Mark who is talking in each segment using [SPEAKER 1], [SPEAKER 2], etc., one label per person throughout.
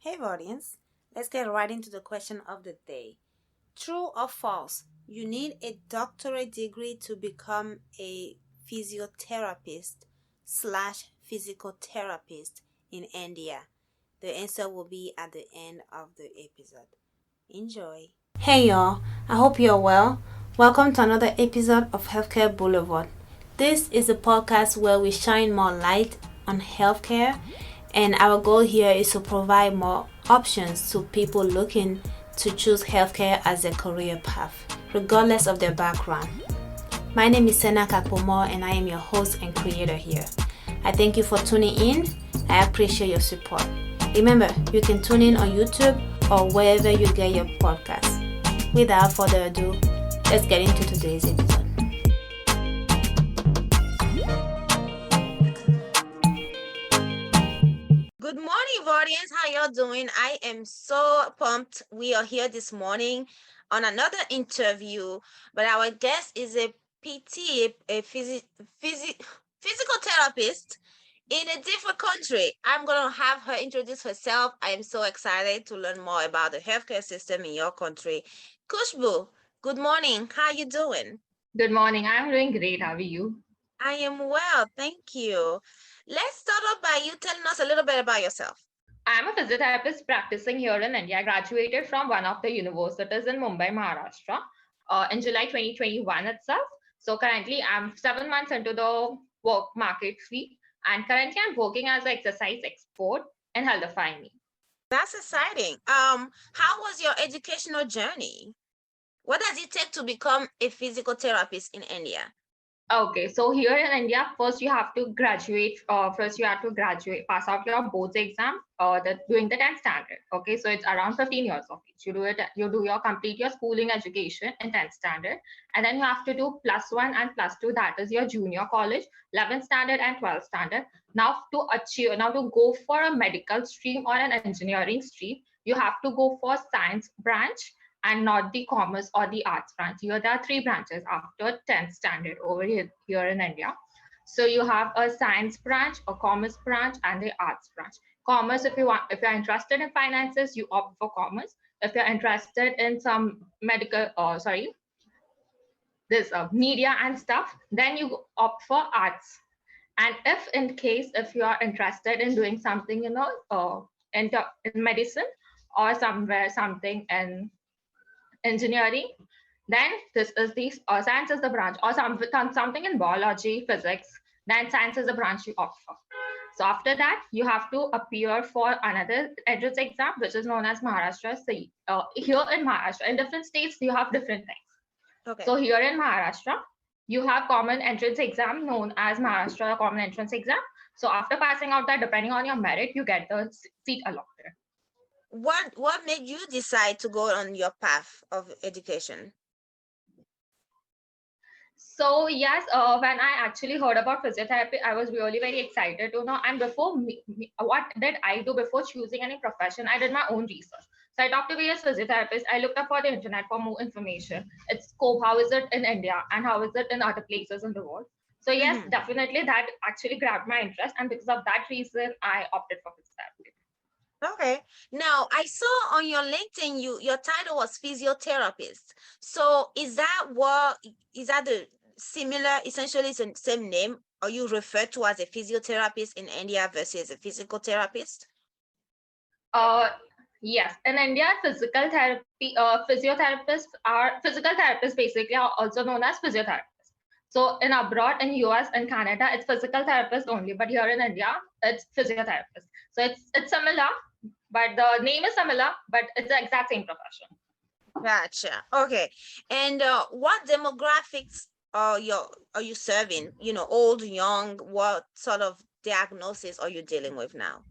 [SPEAKER 1] Hey, Vardians. Let's get right into the question of the day. True or false? You need a doctorate degree to become a physiotherapist slash physical therapist in India. The answer will be at the end of the episode. Enjoy. Hey, y'all. I hope you're well. Welcome to another episode of Healthcare Boulevard. This is a podcast where we shine more light on healthcare, and our goal here is to provide more options to people looking to choose healthcare as a career path, regardless of their background. My name is Sena Kakpomo, and I am your host and creator here. I thank you for tuning in. I appreciate your support. Remember, you can tune in on YouTube or wherever you get your podcasts. Without further ado, let's get into today's episode. Good morning, Vardians. How y'all doing? I am so pumped. We are here this morning on another interview, but our guest is a PT, physical therapist in a different country. I'm going to have her introduce herself. I am so excited to learn more about the healthcare system in your country. Khushbu, good morning. How you doing?
[SPEAKER 2] Good morning. I'm doing great. How are you?
[SPEAKER 1] I am well, thank you. Let's start off by you telling us a little bit about yourself.
[SPEAKER 2] I'm a physiotherapist practicing here in India. I graduated from one of the universities in Mumbai, Maharashtra, in July 2021 itself. So currently, I'm 7 months into the work market field, and currently, I'm working as an exercise expert in HealthifyMe.
[SPEAKER 1] That's exciting. How was your educational journey? What does it take to become a physical therapist in India?
[SPEAKER 2] Okay, so here in India, first you have to graduate. Pass out your boards exam, doing the 10th standard. Okay, so it's around 15 years of age. Complete your schooling education in 10th standard, and then you have to do +1 and +2. That is your junior college, 11th standard and 12th standard. Now to go for a medical stream or an engineering stream, you have to go for science branch and not the commerce or the arts branch. Here there are three branches after 10th standard over here in India. So you have a science branch, a commerce branch, and the arts branch. Commerce, if you're interested in finances, you opt for commerce. If you're interested in some this media and stuff, then you opt for arts. And if you are interested in doing something, in medicine or something in engineering, then this is the science is the branch, or something in biology, physics, then science is the branch you opt for. So after that, you have to appear for another entrance exam, which is known as Maharashtra. So here in Maharashtra, in different states, you have different things.
[SPEAKER 1] Okay.
[SPEAKER 2] So here in Maharashtra, you have common entrance exam known as Maharashtra Common Entrance Exam. So after passing out that, depending on your merit, you get the seat allotted.
[SPEAKER 1] What made you decide to go on your path of education?
[SPEAKER 2] So yes, when I actually heard about physiotherapy, I was really very excited to know. And what did I do before choosing any profession? I did my own research. So I talked to various physiotherapists. I looked up for the internet for more information. Its scope, how is it in India, and how is it in other places in the world? So yes, definitely that actually grabbed my interest, and because of that reason, I opted for physiotherapy.
[SPEAKER 1] Okay. Now I saw on your LinkedIn your title was physiotherapist. So is that the similar, essentially it's the same name? Are you referred to as a physiotherapist in India versus a physical therapist?
[SPEAKER 2] Uh, yes, in India, physical therapists basically are also known as physiotherapists. So in abroad, in US and Canada, it's physical therapist only, but here in India, it's physiotherapist. So it's similar, but the name is similar, but it's the exact same profession.
[SPEAKER 1] Gotcha. Okay. And what demographics are you serving? Old, young, what sort of diagnosis are you dealing with now?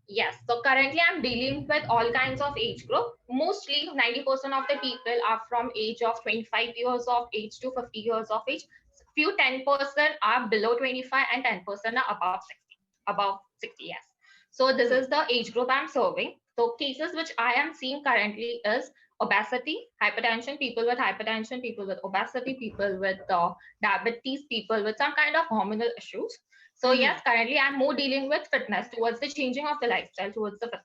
[SPEAKER 2] Yes, so currently I'm dealing with all kinds of age group. Mostly 90% of the people are from age of 25 years of age to 50 years of age. Few 10% are below 25 and 10% are above 60. Above 60, yes. So this is the age group I'm serving. So cases which I am seeing currently is obesity, hypertension, people with obesity, people with diabetes, people with some kind of hormonal issues. So yes, currently I'm more dealing with fitness, towards the changing of the lifestyle towards the fitness.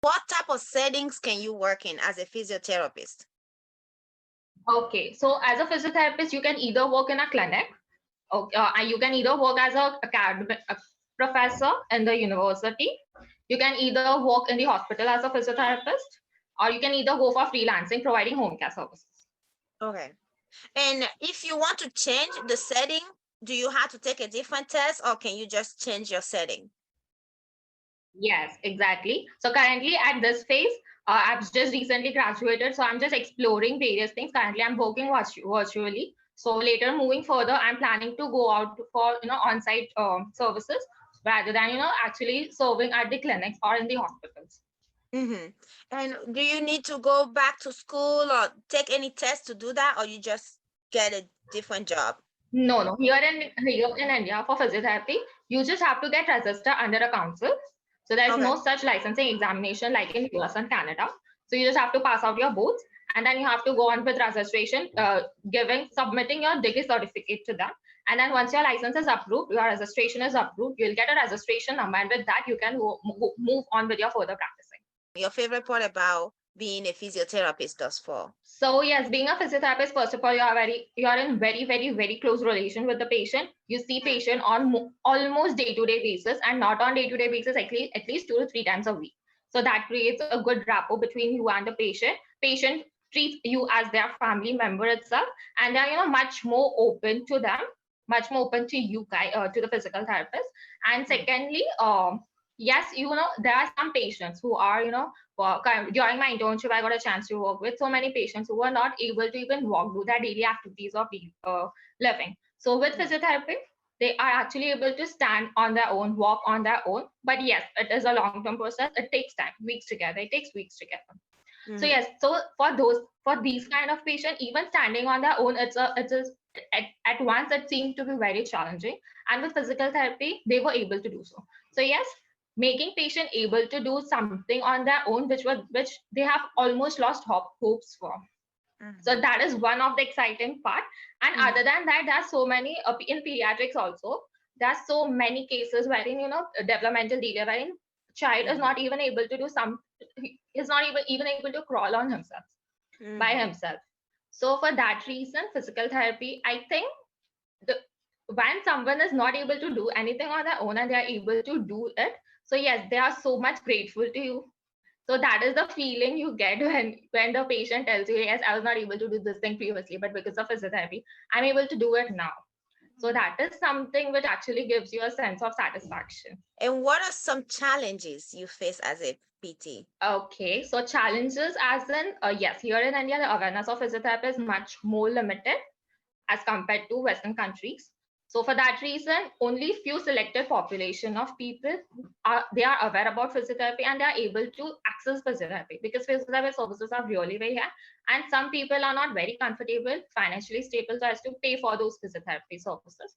[SPEAKER 1] What type of settings can you work in as a physiotherapist?
[SPEAKER 2] Okay, so as a physiotherapist, you can either work in a clinic, okay, you can either work as a academic professor in the university. You can either work in the hospital as a physiotherapist, or you can either go for freelancing, providing home care services.
[SPEAKER 1] Okay. And if you want to change the setting, do you have to take a different test, or can you just change your setting?
[SPEAKER 2] Yes, exactly. So currently at this phase, I've just recently graduated, so I'm just exploring various things. Currently, I'm working virtually. So later, moving further, I'm planning to go out for on-site services rather than actually serving at the clinics or in the hospitals.
[SPEAKER 1] And do you need to go back to school or take any test to do that, or you just get a different job?
[SPEAKER 2] No. Here in India for physiotherapy, you just have to get registered under a council. So there's
[SPEAKER 1] Okay.
[SPEAKER 2] no such licensing examination like in US and Canada. So you just have to pass out your boards, and then you have to go on with registration, submitting your degree certificate to them. And then once your license is approved, your registration is approved, you'll get a registration number, and with that you can move on with your further practicing.
[SPEAKER 1] Your favorite part about being a physiotherapist thus far?
[SPEAKER 2] So yes, being a physiotherapist, first of all, you're in very close relation with the patient. You see patient on almost day-to-day basis, and not on day-to-day basis, at least 2 to 3 times a week. So that creates a good rapport between you and the patient. Patient treats you as their family member itself, and they're much more open to them, much more open to you guys, to the physical therapist. And secondly, yes, there are some patients who are during my internship, I got a chance to work with so many patients who were not able to even walk, do their daily activities of living. So with physiotherapy, they are actually able to stand on their own, walk on their own. But yes, it is a long-term process. It takes time, weeks together. It takes weeks together. So yes, so for these kind of patients, even standing on their own, at once it seemed to be very challenging. And with physical therapy, they were able to do so. So yes, making patient able to do something on their own, which they have almost lost hopes for. So that is one of the exciting part. And other than that, there are so many in pediatrics also. There are so many cases wherein developmental delay, wherein child is not even able to do is not even able to crawl on himself by himself. So for that reason, physical therapy, I think when someone is not able to do anything on their own and they are able to do it, so yes, they are so much grateful to you. So that is the feeling you get when the patient tells you, yes, I was not able to do this thing previously, but because of physiotherapy, I'm able to do it now. So that is something which actually gives you a sense of satisfaction.
[SPEAKER 1] And what are some challenges you face as a PT?
[SPEAKER 2] Okay, so challenges as in, yes, here in India, the awareness of physiotherapy is much more limited as compared to Western countries. So for that reason, only few selected population of people are aware about physiotherapy and they are able to access physiotherapy, because physiotherapy services are really very high, and some people are not very comfortable, financially stable, so as to pay for those physiotherapy services.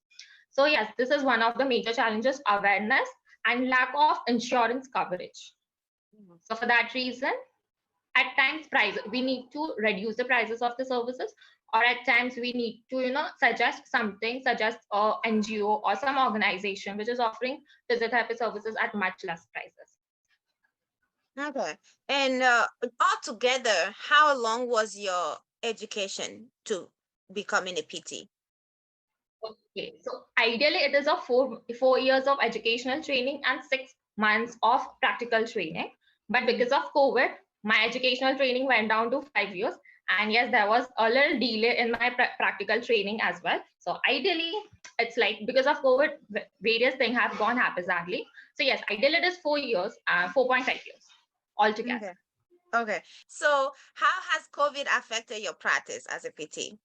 [SPEAKER 2] So yes, this is one of the major challenges: awareness and lack of insurance coverage. So for that reason, at times we need to reduce the prices of the services, or at times we need to suggest a NGO or some organization which is offering physiotherapy services at much less prices.
[SPEAKER 1] Okay. And altogether, how long was your education to becoming a PT?
[SPEAKER 2] Okay, so ideally it is a 4 years of educational training and 6 months of practical training, but because of COVID, my educational training went down to 5 years. And yes, there was a little delay in my practical training as well. So ideally, it's like because of COVID, various things have gone haphazardly. So yes, ideally it is 4 years, 4.5 years altogether.
[SPEAKER 1] Okay. So how has COVID affected your practice as a PT?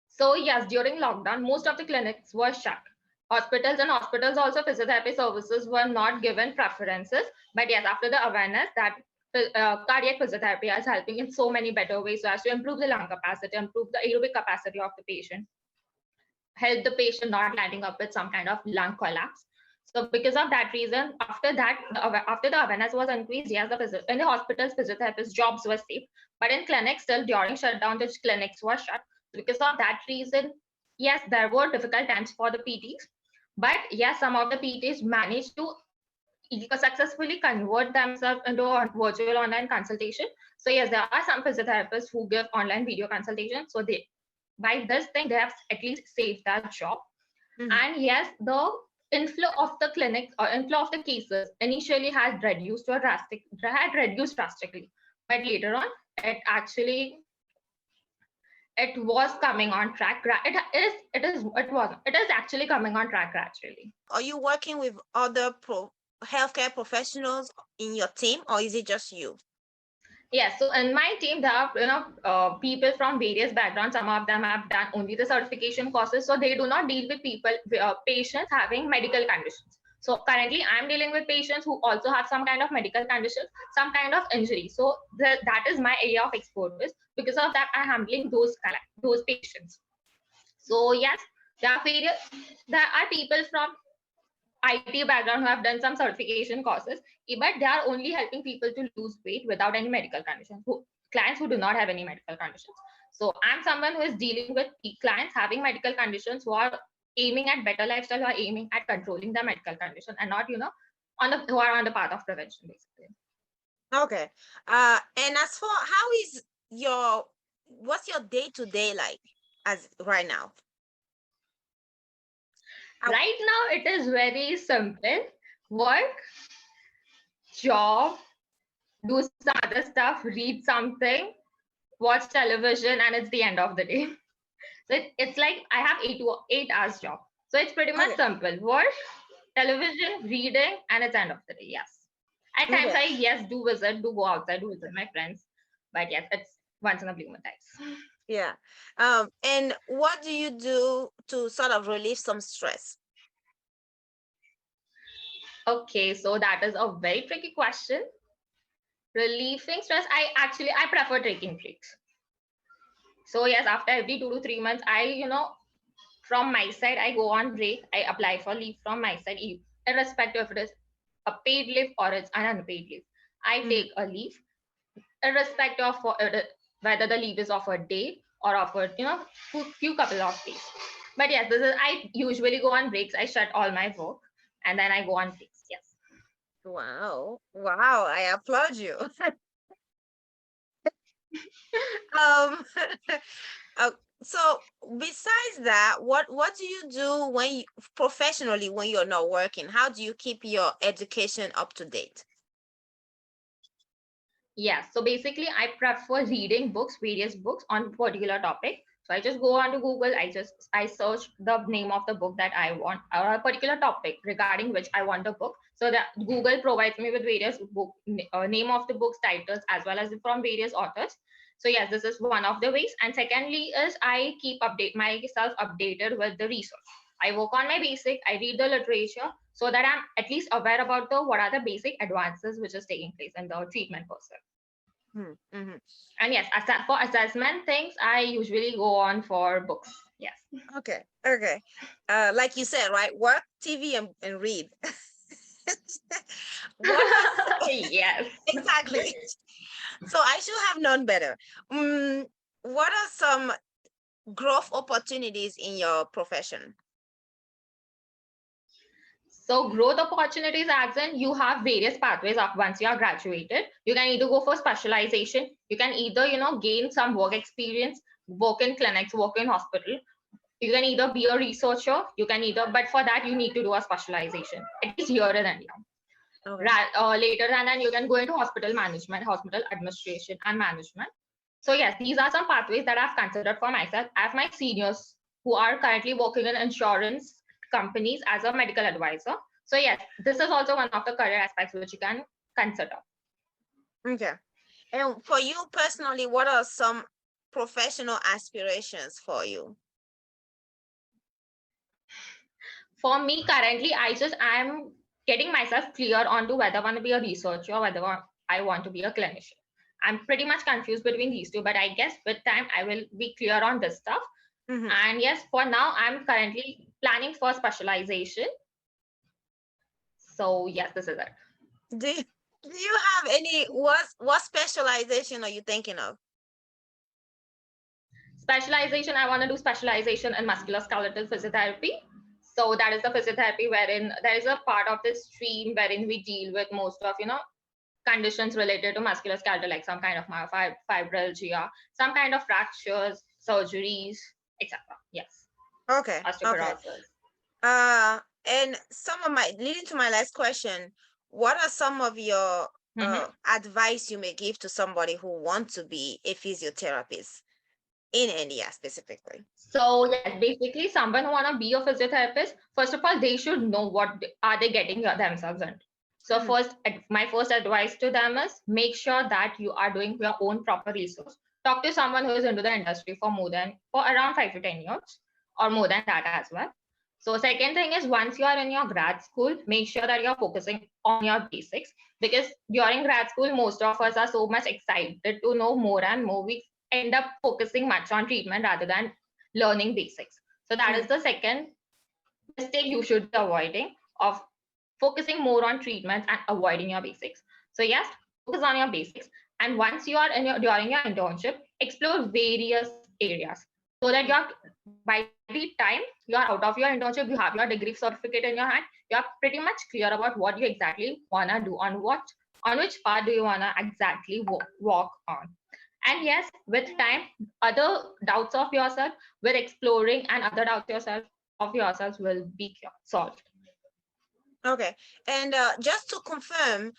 [SPEAKER 2] So yes, during lockdown, most of the clinics were shut. Hospitals also, physiotherapy services were not given preferences. But yes, after the awareness that cardiac physiotherapy is helping in so many better ways, so as to improve the lung capacity, improve the aerobic capacity of the patient, help the patient not landing up with some kind of lung collapse. So because of that reason, after the awareness was increased, yes, in the hospitals, physiotherapists' jobs were safe. But in clinics, still during shutdown, the clinics were shut. Because of that reason, yes, there were difficult times for the PTs. But yes, some of the PTs manage to successfully convert themselves into a virtual online consultation. So yes, there are some physiotherapists who give online video consultation. So they, by this thing, they have at least saved that job. And yes, the inflow of the clinics or inflow of the cases initially had reduced drastically, but later on it was coming on track. It is actually coming on track gradually.
[SPEAKER 1] Are you working with other healthcare professionals in your team, or is it just you?
[SPEAKER 2] Yes, so in my team, there are people from various backgrounds. Some of them have done only the certification courses, so they do not deal with patients having medical conditions. So currently, I'm dealing with patients who also have some kind of medical condition, some kind of injury. So that is my area of expertise. Because of that, I'm handling those patients. So yes, there are people from IT background who have done some certification courses, but they are only helping people to lose weight without any medical conditions. Clients who do not have any medical conditions. So I'm someone who is dealing with clients having medical conditions who are aiming at better lifestyle, who are aiming at controlling the medical condition, and not who are on the path of prevention basically.
[SPEAKER 1] Okay. And as for what's your day-to-day like as right now?
[SPEAKER 2] Right now, it is very simple. Work, job, do some other stuff, read something, watch television, and it's the end of the day. So it's like I have 8 hours job. So it's pretty much simple. Work, television, reading, and it's end of the day. Yes. At times I do go outside, do visit my friends. But yes, it's once in a blue moon times.
[SPEAKER 1] Yeah. And what do you do to sort of relieve some stress?
[SPEAKER 2] Okay, so that is a very tricky question. Relieving stress, I prefer taking breaks. So yes, after every 2 to 3 months, from my side, I go on break. I apply for leave from my side, irrespective if it is a paid leave or it's an unpaid leave. I take a leave, irrespective of whether the leave is of a day or of a few couple of days. But yes, I usually go on breaks. I shut all my work and then I go on breaks. Yes.
[SPEAKER 1] Wow, I applaud you. So besides that, what do you do professionally when you're not working? How do you keep your education up to date?
[SPEAKER 2] Yes, so basically I prefer reading various books on particular topic. So I just go on to Google, I search the name of the book that I want, or a particular topic regarding which I want a book. So that Google provides me with various name of the books, titles, as well as from various authors. So yes, this is one of the ways. And secondly is I keep myself updated with the research. I work on my basic, I read the literature so that I'm at least aware about what are the basic advances which is taking place in the treatment process. And yes, for assessment things, I usually go on for books. Yes.
[SPEAKER 1] Okay. Like you said, right? Work, TV, and read.
[SPEAKER 2] Yes.
[SPEAKER 1] Exactly. So I should have known better. What are some growth opportunities in your profession?
[SPEAKER 2] So growth opportunities, as in you have various pathways of once you are graduated. You can either go for specialization. You can either, gain some work experience, work in clinics, work in hospital. You can either be a researcher. But for that, you need to do a specialization, at least here in India. Okay. Later than that, you can go into hospital management, hospital administration, and management. So yes, these are some pathways that I've considered for myself. I have my seniors who are currently working in insurance companies as a medical advisor. So yes, this is also one of the career aspects which you can consider.
[SPEAKER 1] Okay. And for you personally, what are some professional aspirations for you?
[SPEAKER 2] For me, currently, I'm getting myself clear onto whether I want to be a researcher or whether I want to be a clinician. I'm pretty much confused between these two, but I guess with time I will be clear on this stuff. And yes, for now, I'm currently planning for specialization. So yes, this is it.
[SPEAKER 1] Do you have any, what specialization are you thinking of?
[SPEAKER 2] Specialization, I want to do specialization in musculoskeletal physiotherapy. So that is the physiotherapy wherein there is a part of the stream wherein we deal with most of, conditions related to musculoskeletal, like some kind of fibralgia, some kind of fractures, surgeries, etc. Yes.
[SPEAKER 1] Okay. Okay.
[SPEAKER 2] Osteoporosis.
[SPEAKER 1] And leading to my last question, what are some of your advice you may give to somebody who wants to be a physiotherapist in India specifically?
[SPEAKER 2] So yes, basically someone who wanna be a physiotherapist, first of all, they should know what are they getting themselves into. So my first advice to them is make sure that you are doing your own proper research. Talk to someone who is into the industry for around 5 to 10 years or more than that as well. So second thing is once you are in your grad school, make sure that you're focusing on your basics, because during grad school, most of us are so much excited to know more and more. We end up focusing much on treatment rather than learning basics. So that is the second mistake you should be avoiding, of focusing more on treatments and avoiding your basics. So yes, focus on your basics. And once you are during your internship, explore various areas so that by the time you are out of your internship, you have your degree certificate in your hand, you are pretty much clear about what you exactly want to do, on which part do you want to exactly walk on. And yes, with time, other doubts of yourself, with exploring, and other doubts of yourself will be solved.
[SPEAKER 1] Okay. And just to confirm,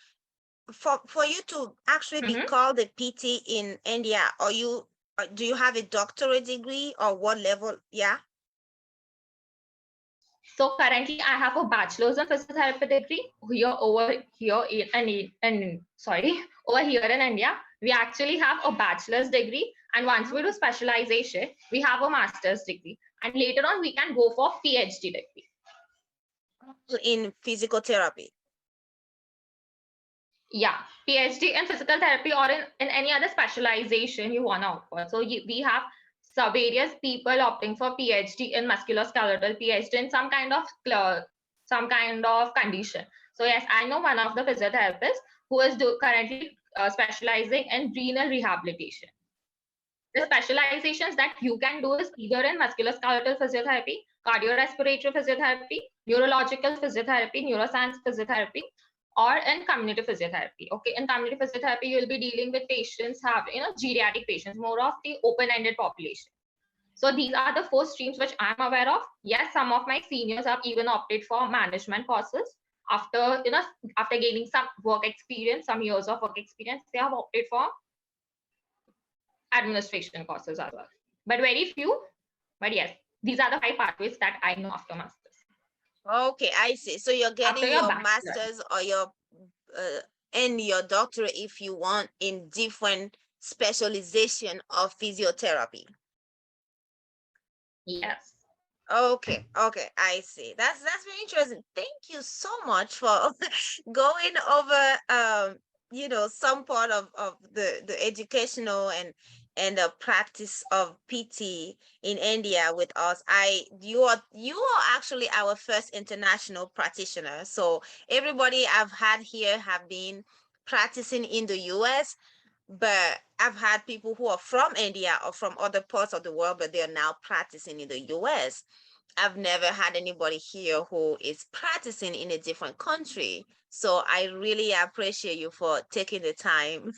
[SPEAKER 1] for you to actually be called a PT in India, do you have a doctorate degree, or what level? Yeah.
[SPEAKER 2] So currently, I have a bachelor's in physiotherapy degree over here in India. We actually have a bachelor's degree, and once we do specialization, we have a master's degree, and later on we can go for PhD degree
[SPEAKER 1] in physical therapy.
[SPEAKER 2] Yeah, PhD in physical therapy, or in any other specialization you want to opt for. So we have various people opting for PhD in musculoskeletal, PhD in some kind of condition. So yes, I know one of the physiotherapists who is currently specializing in renal rehabilitation. The specializations that you can do is either in musculoskeletal physiotherapy, cardiorespiratory physiotherapy, neurological physiotherapy, neuroscience physiotherapy, or in community physiotherapy. Okay, in community physiotherapy, you'll be dealing with patients geriatric patients, more of the open-ended population. So these are the four streams which I'm aware of. Yes, some of my seniors have even opted for management courses after gaining some work experience, some years of work experience. They have opted for administration courses as well, but very few. But yes, these are the 5 pathways that I know after masters.
[SPEAKER 1] Okay, I see. So you're getting your master's or your and your doctorate, if you want, in different specialization of physiotherapy.
[SPEAKER 2] Yes.
[SPEAKER 1] Okay, I see. That's very interesting. Thank you so much for going over some part of the educational and the practice of PT in India with us. You are actually our first international practitioner. So everybody I've had here have been practicing in the US, but I've had people who are from India or from other parts of the world, but they're now practicing in the US. I've never had anybody here who is practicing in a different country. So I really appreciate you for taking the time.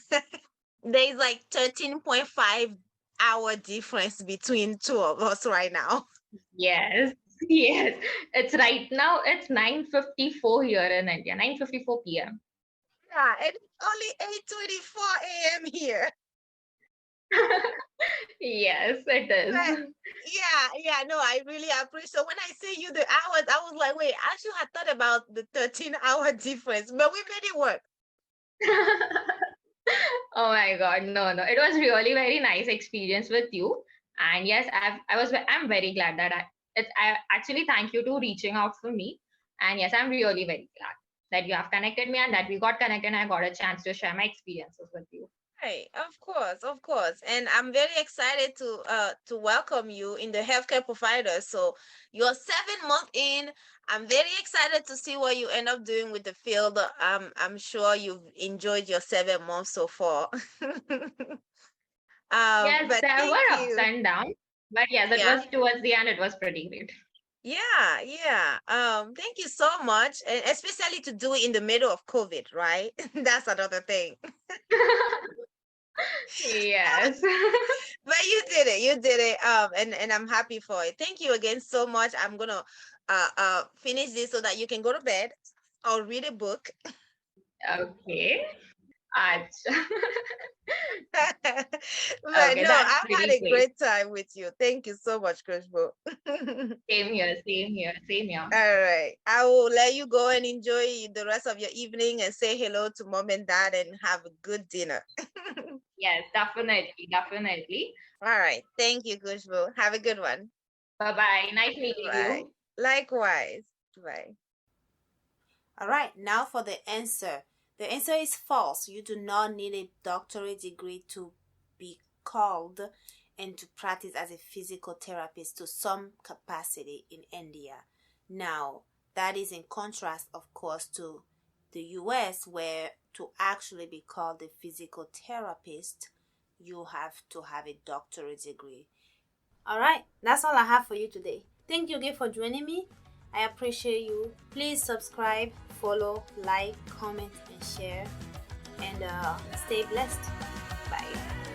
[SPEAKER 1] There's like 13.5-hour difference between two of us right now.
[SPEAKER 2] Yes. Yes. It's right now, it's 9:54 here in India, 9:54 p.m.
[SPEAKER 1] Yeah, it's only 8:24 a.m. here.
[SPEAKER 2] Yes, it is.
[SPEAKER 1] Yeah, no, I really appreciate. So when I say you the hours, I was like, wait, actually I thought about the 13-hour difference, but we made it work.
[SPEAKER 2] Oh my God, no. It was really very nice experience with you. And yes, I'm very glad that I actually thank you to reaching out for me. And yes, I'm really very glad that you have connected me and that we got connected and I got a chance to share my experiences with you.
[SPEAKER 1] Hey, of course. And I'm very excited to welcome you in the healthcare provider. So you're 7 months in. I'm very excited to see what you end up doing with the field. I'm sure you've enjoyed your 7 months so far.
[SPEAKER 2] Yes,
[SPEAKER 1] But
[SPEAKER 2] there
[SPEAKER 1] thank
[SPEAKER 2] were
[SPEAKER 1] you.
[SPEAKER 2] ups and downs, but yes, it was towards the end, it was pretty great.
[SPEAKER 3] Yeah. Thank you so much, and especially to do it in the middle of COVID, right? That's another thing.
[SPEAKER 2] Yes.
[SPEAKER 3] But you did it. You did it. And I'm happy for it. Thank you again so much. I'm gonna finish this so that you can go to bed or read a book.
[SPEAKER 2] Okay. Acha.
[SPEAKER 3] But
[SPEAKER 2] Okay,
[SPEAKER 3] no,
[SPEAKER 2] that's
[SPEAKER 3] I've had
[SPEAKER 2] really
[SPEAKER 3] a
[SPEAKER 2] great.
[SPEAKER 3] great time with you. Thank you so much, Khushbu.
[SPEAKER 2] Same here, same here, same here.
[SPEAKER 3] All right. I will let you go and enjoy the rest of your evening and say hello to mom and dad and have a good dinner.
[SPEAKER 2] Yes, definitely, definitely.
[SPEAKER 3] All right. Thank you, Khushbu. Have a good one.
[SPEAKER 2] Bye-bye. Nice meeting
[SPEAKER 3] Bye.
[SPEAKER 2] you.
[SPEAKER 3] Likewise. Bye.
[SPEAKER 1] All right, now for the answer. The answer is false. You do not need a doctorate degree to be called and to practice as a physical therapist to some capacity in India. Now, that is in contrast, of course, to the US, where to actually be called a physical therapist, you have to have a doctorate degree. All right, that's all I have for you today. Thank you again for joining me. I appreciate you. Please subscribe, follow, like, comment, and share. And stay blessed. Bye.